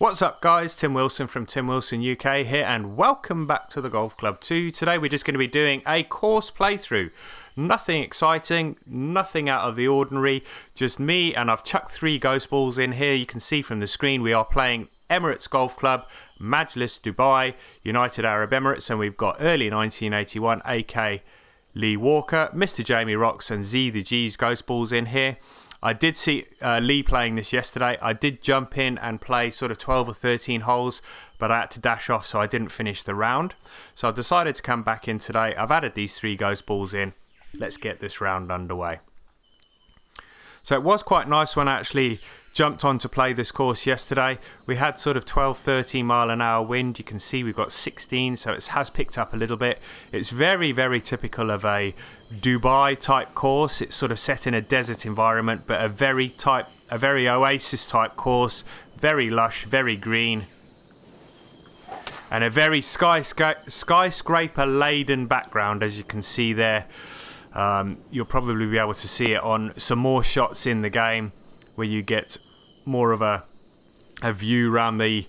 What's up guys, Tim Wilson from Tim Wilson UK here and welcome back to the Golf Club 2. Today we're just going to be doing a course playthrough. Nothing exciting, nothing out of the ordinary, just me, and I've chucked 3 ghost balls in here. You can see from the screen we are playing Emirates Golf Club, Majlis, Dubai, United Arab Emirates, and we've got early 1981 AK Lee Walker, mrjamierocks and Z the G's ghost balls in here. I did see Lee playing this yesterday. I did jump in and play sort of 12 or 13 holes, but I had to dash off, so I didn't finish the round. So I decided to come back in today. I've added these 3 ghost balls in. Let's get this round underway. So it was quite nice when I actually jumped on to play this course yesterday. We had sort of 12-13 mile an hour wind. You can see we've got 16, so it has picked up a little bit. It's very, very typical of a Dubai type course. It's sort of set in a desert environment, but a very oasis type course, very lush, very green, and a very skyscraper laden background, as you can see there. You'll probably be able to see it on some more shots in the game where you get more of a view around the...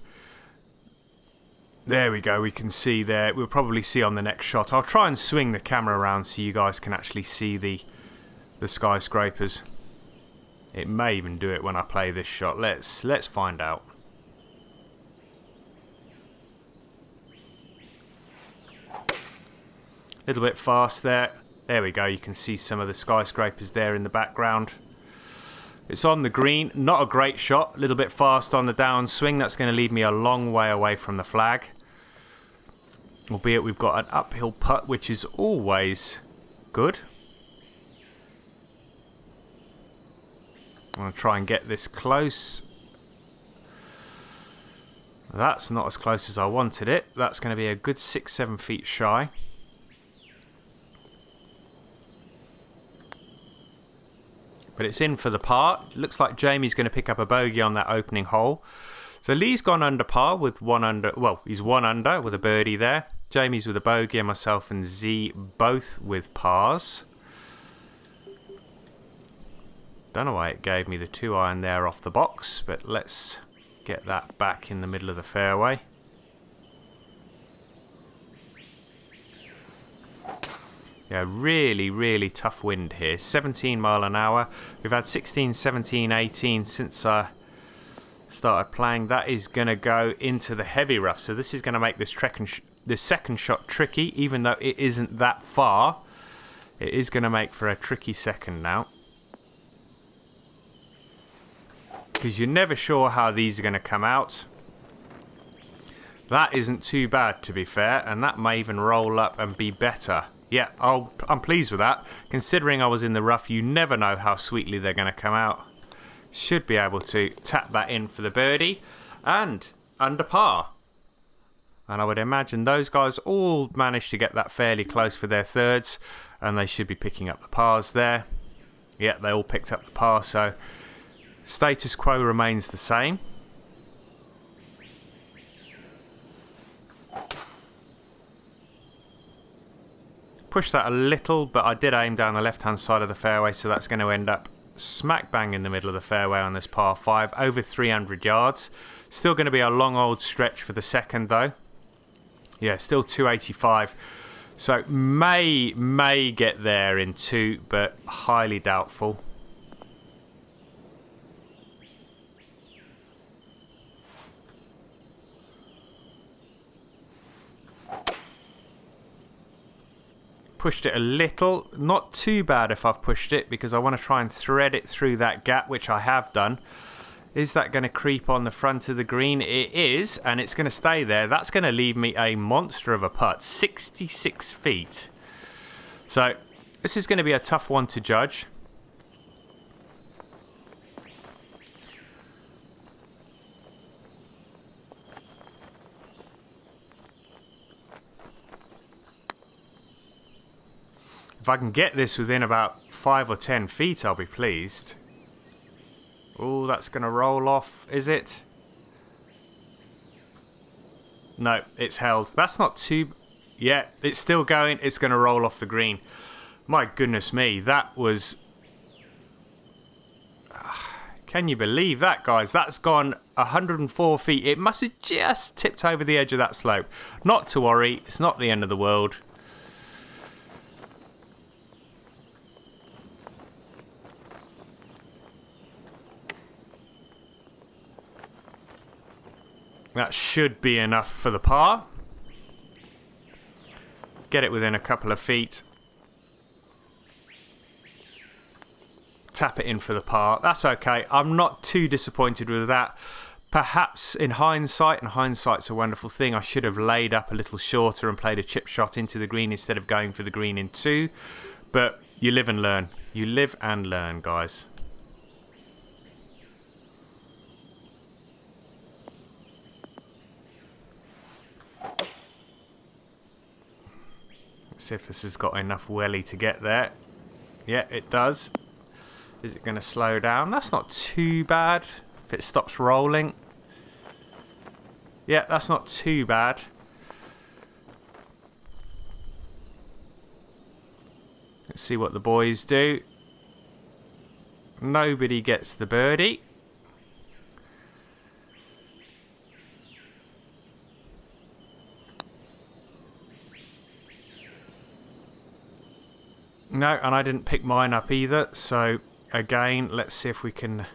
There we go, we can see there. We'll probably see on the next shot. I'll try and swing the camera around so you guys can actually see the skyscrapers. It may even do it when I play this shot. Let's find out. A little bit fast there. There we go, you can see some of the skyscrapers there in the background. It's on the green, not a great shot, a little bit fast on the downswing. That's going to lead me a long way away from the flag. Albeit we've got an uphill putt, which is always good. I'm going to try and get this close. That's not as close as I wanted it. That's going to be a good 6-7 feet shy. But it's in for the par. Looks like Jamie's going to pick up a bogey on that opening hole. So Lee's gone under par with 1 under. Well, he's 1 under with a birdie there. Jamie's with a bogey, and myself and Z both with pars. Don't know why it gave me the 2-iron there off the box, but let's get that back in the middle of the fairway. Yeah, really tough wind here. 17 mile an hour. We've had 16, 17, 18 since I started playing. That is going to go into the heavy rough. So this is going to make this second shot tricky, even though it isn't that far. It is going to make for a tricky second now, because you're never sure how these are going to come out. That isn't too bad, to be fair, and that may even roll up and be better. Yeah, I'm pleased with that. Considering I was in the rough, you never know how sweetly they're going to come out. Should be able to tap that in for the birdie. And under par. And I would imagine those guys all managed to get that fairly close for their thirds. And they should be picking up the pars there. Yeah, they all picked up the par, so status quo remains the same. Push that a little, but I did aim down the left hand side of the fairway, so that's going to end up smack bang in the middle of the fairway on this par 5, over 300 yards. Still going to be a long old stretch for the second though. Yeah, still 285, so may get there in 2, but highly doubtful. Pushed it a little, not too bad if I've pushed it, because I want to try and thread it through that gap, which I have done. Is that going to creep on the front of the green? It is, and it's going to stay there. That's going to leave me a monster of a putt, 66 feet. So this is going to be a tough one to judge. If I can get this within about 5 or 10 feet, I'll be pleased. Oh, that's going to roll off, is it? No, it's held. That's not too... Yeah, it's still going. It's going to roll off the green. My goodness me, that was... Can you believe that, guys? That's gone 104 feet. It must have just tipped over the edge of that slope. Not to worry, it's not the end of the world. That should be enough for the par. Get it within a couple of feet. Tap it in for the par. That's okay. I'm not too disappointed with that. Perhaps in hindsight, and hindsight's a wonderful thing, I should have laid up a little shorter and played a chip shot into the green instead of going for the green in two. But you live and learn. You live and learn, guys. See if this has got enough welly to get there. Yeah, it does. Is it going to slow down? That's not too bad. If it stops rolling. Yeah, that's not too bad. Let's see what the boys do. Nobody gets the birdie. No, and I didn't pick mine up either, so again, let's see if we can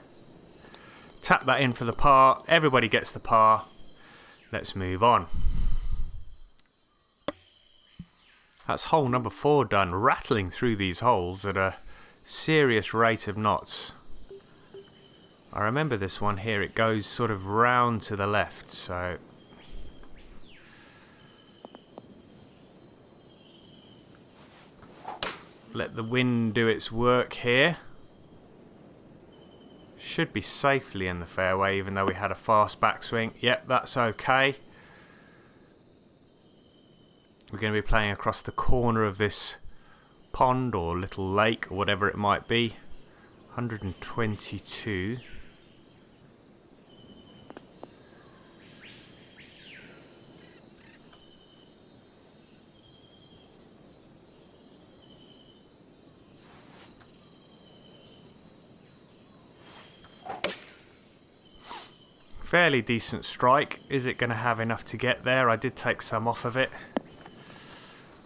tap that in for the par. Everybody gets the par. Let's move on. That's hole number 4 done, rattling through these holes at a serious rate of knots. I remember this one here, it goes sort of round to the left, so let the wind do its work here. Should be safely in the fairway, even though we had a fast backswing. Yep, that's okay. We're going to be playing across the corner of this pond or little lake or whatever it might be. 122. Fairly decent strike. Is it going to have enough to get there? I did take some off of it.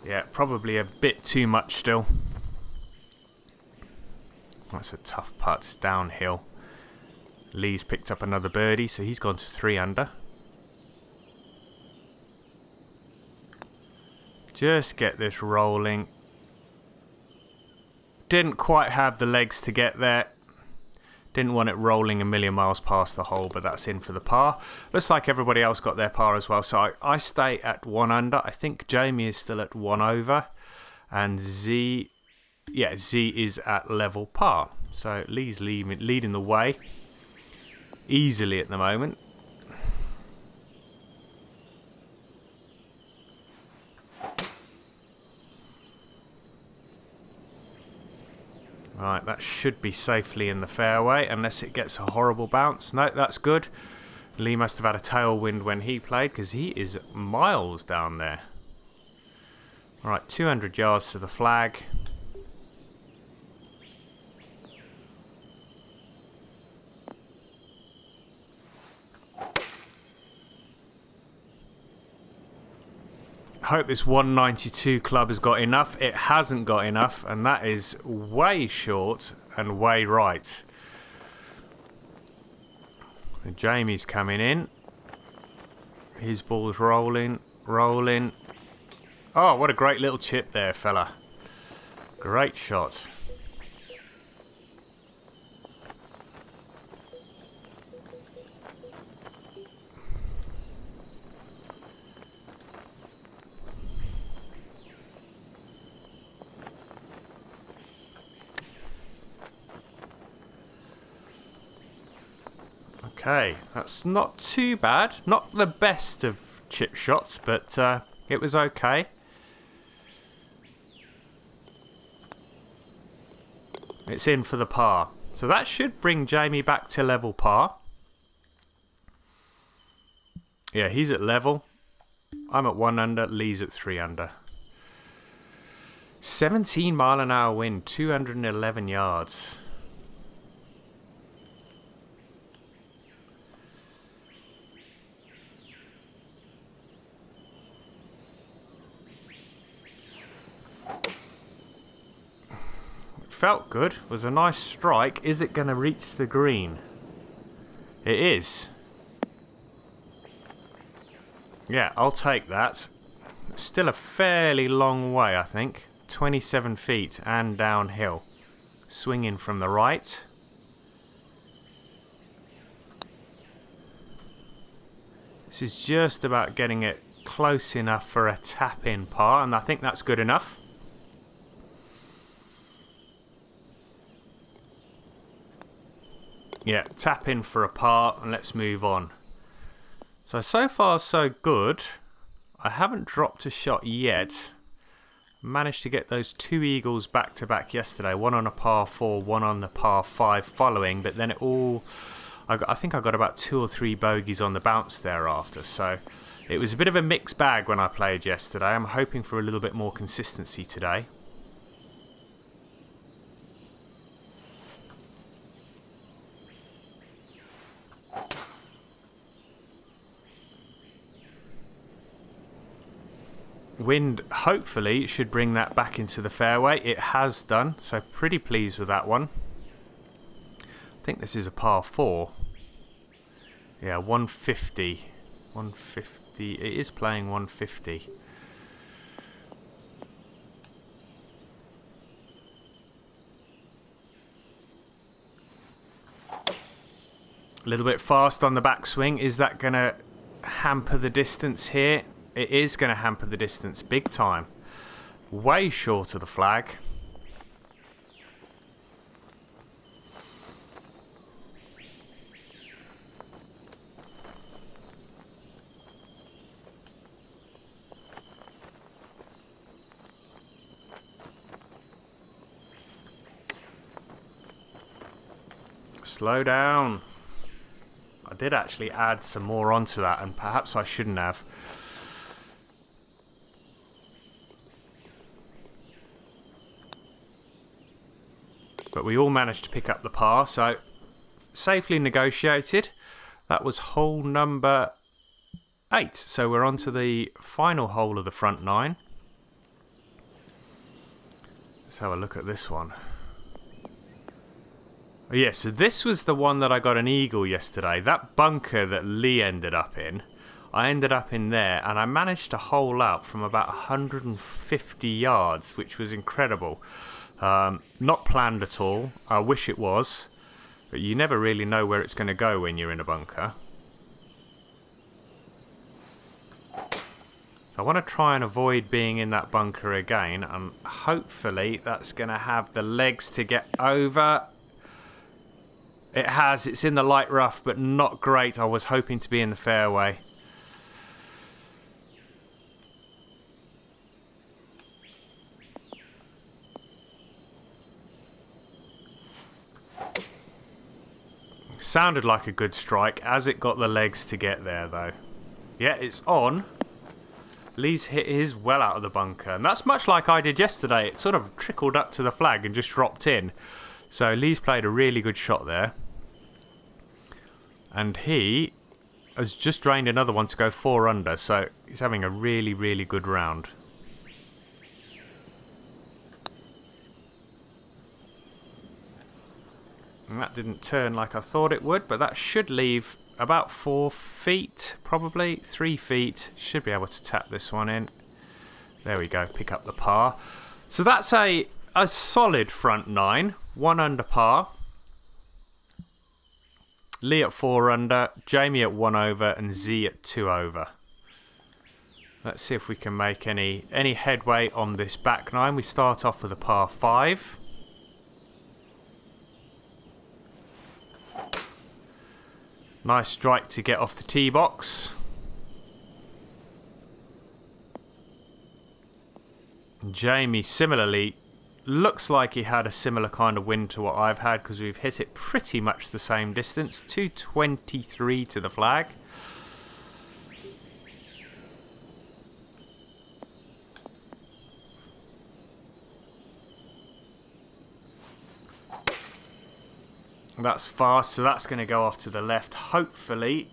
Yeah, probably a bit too much still. That's a tough putt. It's downhill. Lee's picked up another birdie, so he's gone to 3 under. Just get this rolling. Didn't quite have the legs to get there. Didn't want it rolling a million miles past the hole, but that's in for the par. Looks like everybody else got their par as well, so I stay at 1 under. I think Jamie is still at 1 over, and Z is at level par. So Lee's leading the way easily at the moment. Right, that should be safely in the fairway, unless it gets a horrible bounce. No, that's good. Lee must have had a tailwind when he played, because he is miles down there. Alright, 200 yards to the flag. Hope this 192 club has got enough. It hasn't got enough, and that is way short and way right. And Jamie's coming in. His ball's rolling. Oh, what a great little chip there, fella. Great shot. Okay, that's not too bad. Not the best of chip shots, but it was okay. It's in for the par. So that should bring Jamie back to level par. Yeah, he's at level. I'm at 1 under, Lee's at 3 under. 17 mile an hour wind, 211 yards. felt good. It was a nice strike. Is it going to reach the green? It is. Yeah, I'll take that. Still a fairly long way, I think. 27 feet and downhill. Swinging from the right. This is just about getting it close enough for a tap-in par, and I think that's good enough. Yeah, tap in for a par, and let's move on. So far so good. I haven't dropped a shot yet. Managed to get those 2 eagles back to back yesterday. One on a par 4, one on the par 5 following, but then it all... I think I got about 2 or 3 bogeys on the bounce thereafter, so it was a bit of a mixed bag when I played yesterday. I'm hoping for a little bit more consistency today. Wind hopefully should bring that back into the fairway. It has done, so pretty pleased with that one. I think this is a par 4. Yeah, 150. 150. It is playing 150. A little bit fast on the backswing. Is that going to hamper the distance here? It is going to hamper the distance big time. Way short of the flag. Slow down. I did actually add some more onto that, and perhaps I shouldn't have. But we all managed to pick up the par, so safely negotiated. That was hole number 8. So we're on to the final hole of the front 9. Let's have a look at this one. Oh, yeah, so this was the one that I got an eagle yesterday. That bunker that Lee ended up in, I ended up in there, and I managed to hole out from about 150 yards, which was incredible. Not planned at all. I wish it was, but you never really know where it's going to go when you're in a bunker. So I want to try and avoid being in that bunker again, and hopefully that's going to have the legs to get over. It has. It's in the light rough, but not great. I was hoping to be in the fairway. Sounded like a good strike as it got the legs to get there, though. Yeah, it's on. Lee's hit his well out of the bunker, and that's much like I did yesterday. It sort of trickled up to the flag and just dropped in. So Lee's played a really good shot there. And he has just drained another one to go 4 under, so he's having a really, really good round. And that didn't turn like I thought it would, but that should leave about 4 feet, probably 3 feet. Should be able to tap this one in. There we go, pick up the par. So that's a solid front 9, 1 under par. Lee at 4 under, Jamie at 1 over, and Z at 2 over. Let's see if we can make any headway on this back 9. We start off with a par 5. Nice strike to get off the tee box. Jamie similarly looks like he had a similar kind of wind to what I've had, because we've hit it pretty much the same distance. 223 to the flag. That's fast, so that's going to go off to the left. Hopefully.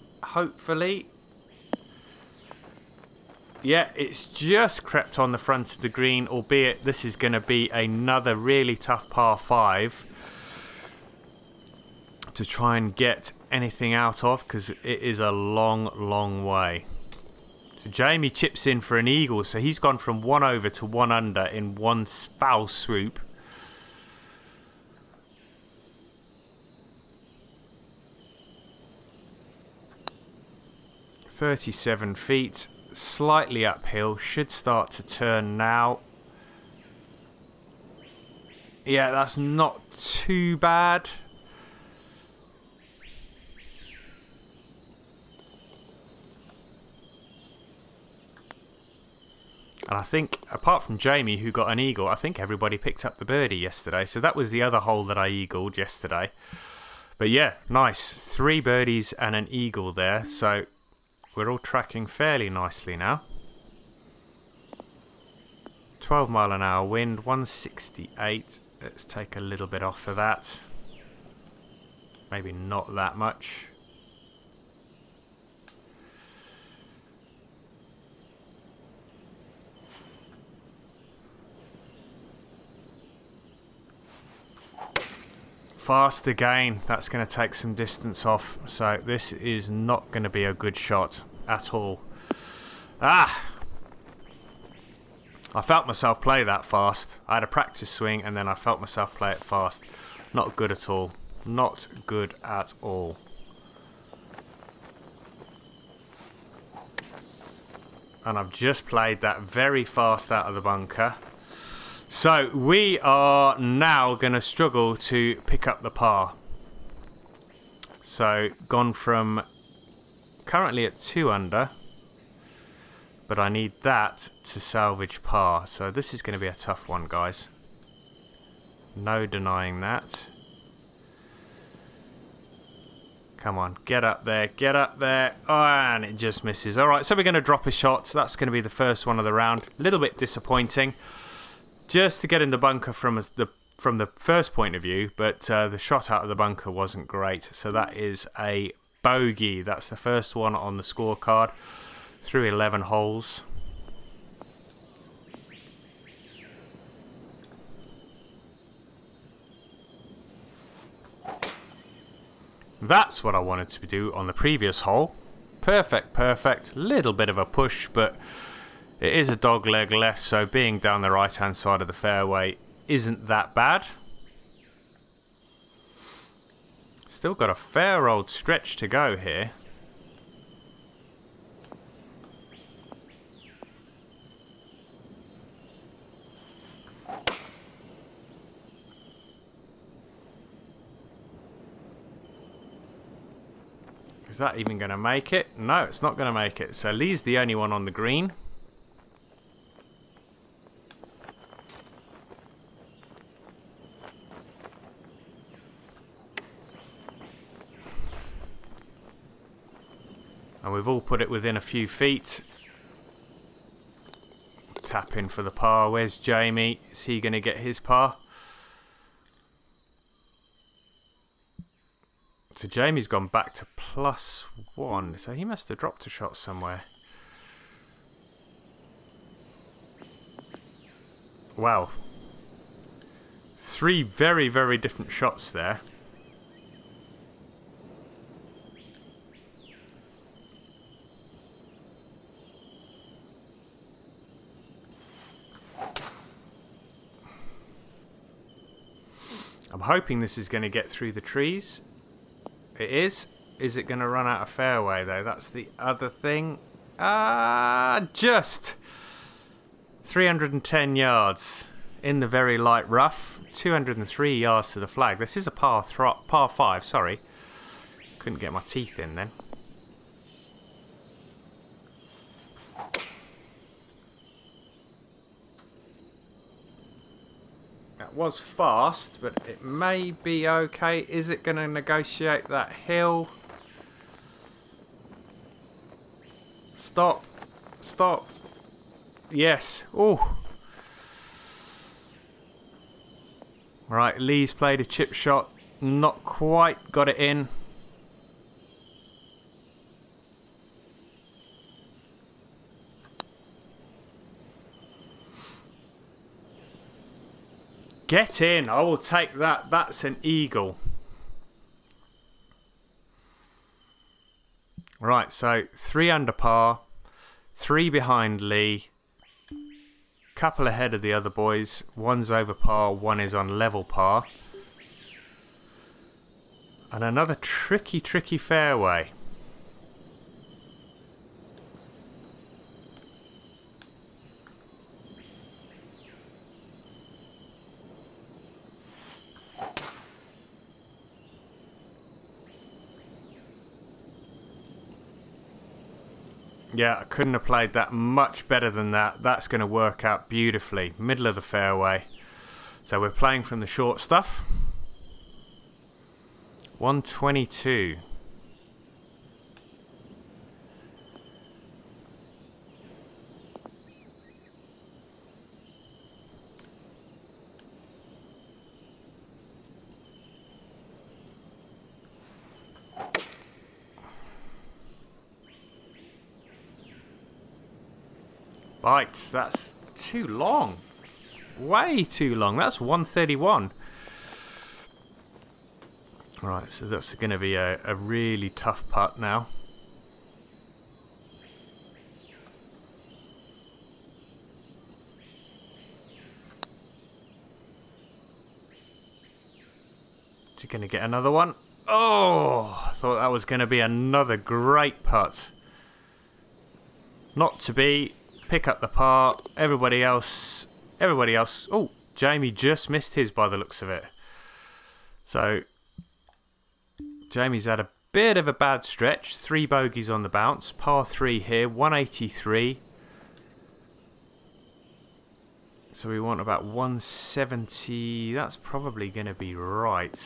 Yeah, it's just crept on the front of the green, albeit this is going to be another really tough par 5 to try and get anything out of, because it is a long way. So Jamie chips in for an eagle, so he's gone from 1 over to 1 under in one foul swoop. "37 feet, slightly uphill, should start to turn now." Yeah, that's not too bad. And I think, apart from Jamie, who got an eagle, I think everybody picked up the birdie yesterday. So that was the other hole that I eagled yesterday. But yeah, nice. 3 birdies and an eagle there. So we're all tracking fairly nicely now. 12-mile-an-hour wind, 168. Let's take a little bit off of that. Maybe not that much. Fast again. That's going to take some distance off. So this is not going to be a good shot at all. Ah! I felt myself play that fast. I had a practice swing and then I felt myself play it fast. Not good at all. Not good at all. And I've just played that very fast out of the bunker. So we are now going to struggle to pick up the par. So gone from currently at 2 under, but I need that to salvage par. So this is going to be a tough one, guys. No denying that. Come on, get up there, get up there. Oh, and it just misses. All right, so we're going to drop a shot. That's going to be the first one of the round. A little bit disappointing. Just to get in the bunker from the first point of view, but the shot out of the bunker wasn't great. So that is a bogey. That's the first one on the scorecard through 11 holes. That's what I wanted to do on the previous hole. Perfect, perfect. Little bit of a push, but it is a dog leg left, so being down the right hand side of the fairway isn't that bad. Still got a fair old stretch to go here. Is that even going to make it? No, it's not going to make it. So Lee's the only one on the green. And we've all put it within a few feet. Tap in for the par. Where's Jamie? Is he going to get his par? So Jamie's gone back to +1. So he must have dropped a shot somewhere. Wow. 3 very, very different shots there. I'm hoping this is going to get through the trees. It is. Is it going to run out of fairway though? That's the other thing. Just 310 yards in the very light rough. 203 yards to the flag. This is a par 5, sorry. Couldn't get my teeth in then. That was fast, but it may be okay. Is it going to negotiate that hill? Stop. Stop. Yes. Oh. Right, Lee's played a chip shot. Not quite got it in. Get in. I will take that. That's an eagle. Right, so 3 under par, 3 behind Lee, couple ahead of the other boys. 1's over par, 1 is on level par. And another tricky fairway. Yeah, I couldn't have played that much better than that. That's going to work out beautifully. Middle of the fairway. So we're playing from the short stuff. 122. Right, that's too long. Way too long. That's 131. Right, so that's going to be a really tough putt now. Is he going to get another one? Oh, I thought that was going to be another great putt. Not to be. Pick up the par. Everybody else. Oh, Jamie just missed his by the looks of it. So, Jamie's had a bit of a bad stretch. 3 bogeys on the bounce. Par 3 here. 183. So we want about 170. That's probably going to be right.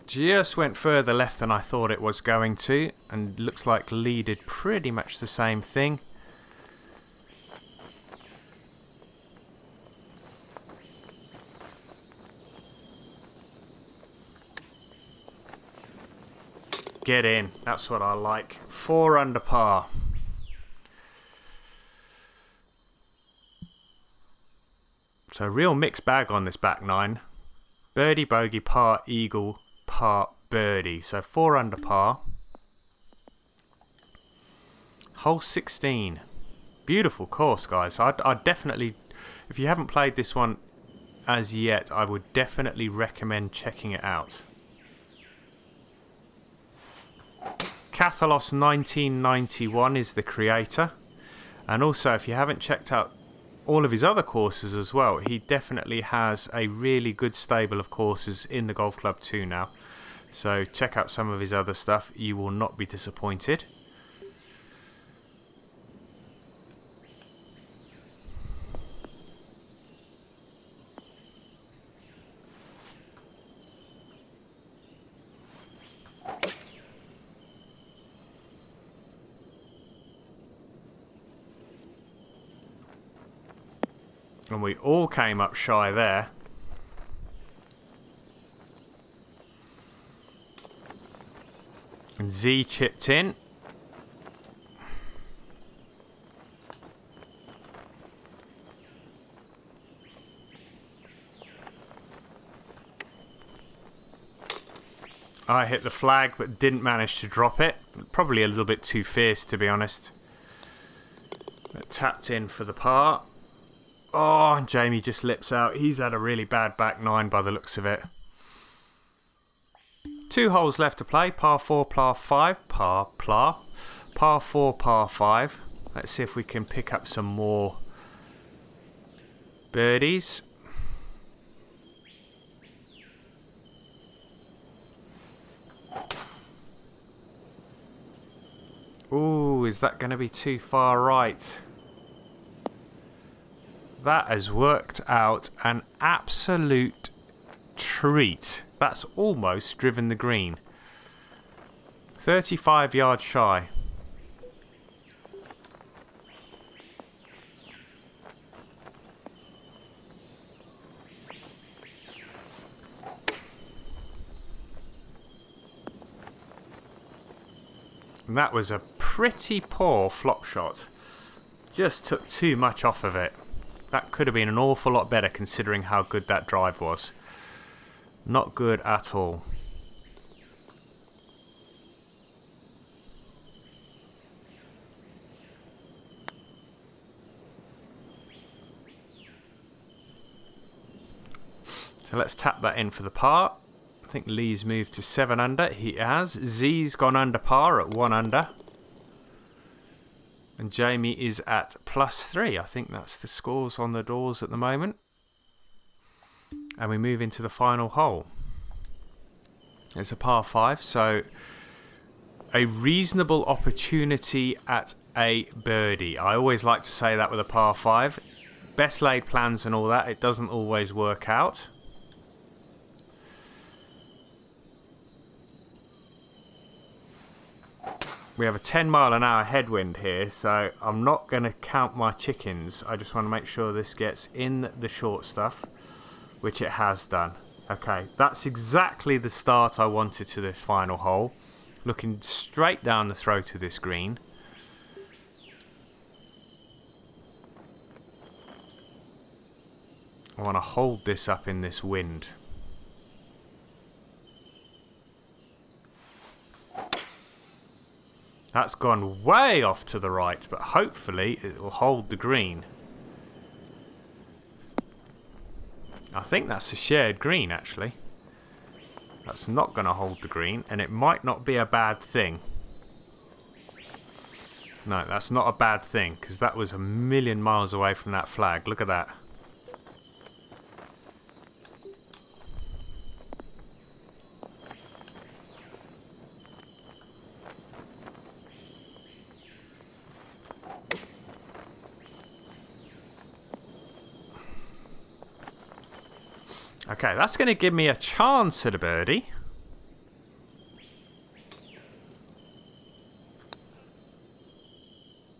Just went further left than I thought it was going to, and looks like Lee did pretty much the same thing. Get in, that's what I like. 4 under par. So real mixed bag on this back 9. Birdie, bogey, par, eagle, par, birdie. So 4 under par. Hole 16. Beautiful course, guys. I'd definitely, if you haven't played this one as yet, I would definitely recommend checking it out. Cathalos 1991 is the creator. And also, if you haven't checked out all of his other courses as well, he definitely has a really good stable of courses in the golf club too now. So check out some of his other stuff. You will not be disappointed. And we all came up shy there. And Z chipped in. I hit the flag but didn't manage to drop it. Probably a little bit too fierce, to be honest. But tapped in for the par. Oh, and Jamie just lips out. He's had a really bad back 9 by the looks of it. 2 holes left to play. Par 4, par 5. Par 4, par 5. Let's see if we can pick up some more birdies. Ooh, is that going to be too far right? That has worked out an absolute treat. That's almost driven the green. 35 yards shy. And that was a pretty poor flop shot. Just took too much off of it. That could have been an awful lot better considering how good that drive was. Not good at all. So let's tap that in for the par. I think Lee's moved to 7 under. He has. Z's gone under par at 1 under. And Jamie is at +3. I think that's the scores on the doors at the moment. And we move into the final hole. It's a par 5, so a reasonable opportunity at a birdie. I always like to say that with a par 5. Best laid plans and all that, it doesn't always work out. We have a 10-mile-an-hour headwind here, so I'm not going to count my chickens. I just want to make sure this gets in the short stuff, which it has done. Okay, that's exactly the start I wanted to this final hole. Looking straight down the throat of this green. I want to hold this up in this wind. That's gone way off to the right, but hopefully it will hold the green. I think that's a shared green, actually. That's not going to hold the green, and it might not be a bad thing. No, that's not a bad thing, because that was a million miles away from that flag. Look at that. Okay, that's going to give me a chance at a birdie.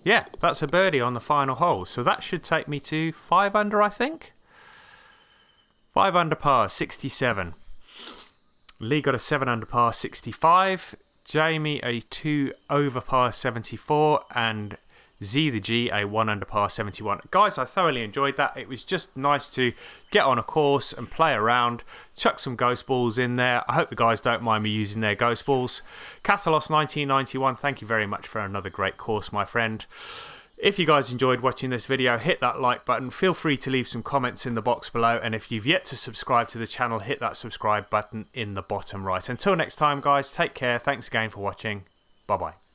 Yeah, that's a birdie on the final hole. So that should take me to 5 under, I think. 5 under par, 67. Lee got a 7 under par, 65. Jamie a 2 over par, 74. And Z the G a 1 under par, 71. Guys, I thoroughly enjoyed that. It was just nice to get on a course and play around, chuck some ghost balls in there. I hope the guys don't mind me using their ghost balls. Cathalos 1991, thank you very much for another great course, my friend. If you guys enjoyed watching this video, hit that like button. Feel free to leave some comments in the box below, and if you've yet to subscribe to the channel, hit that subscribe button in the bottom right. Until next time, guys, take care. Thanks again for watching. Bye bye.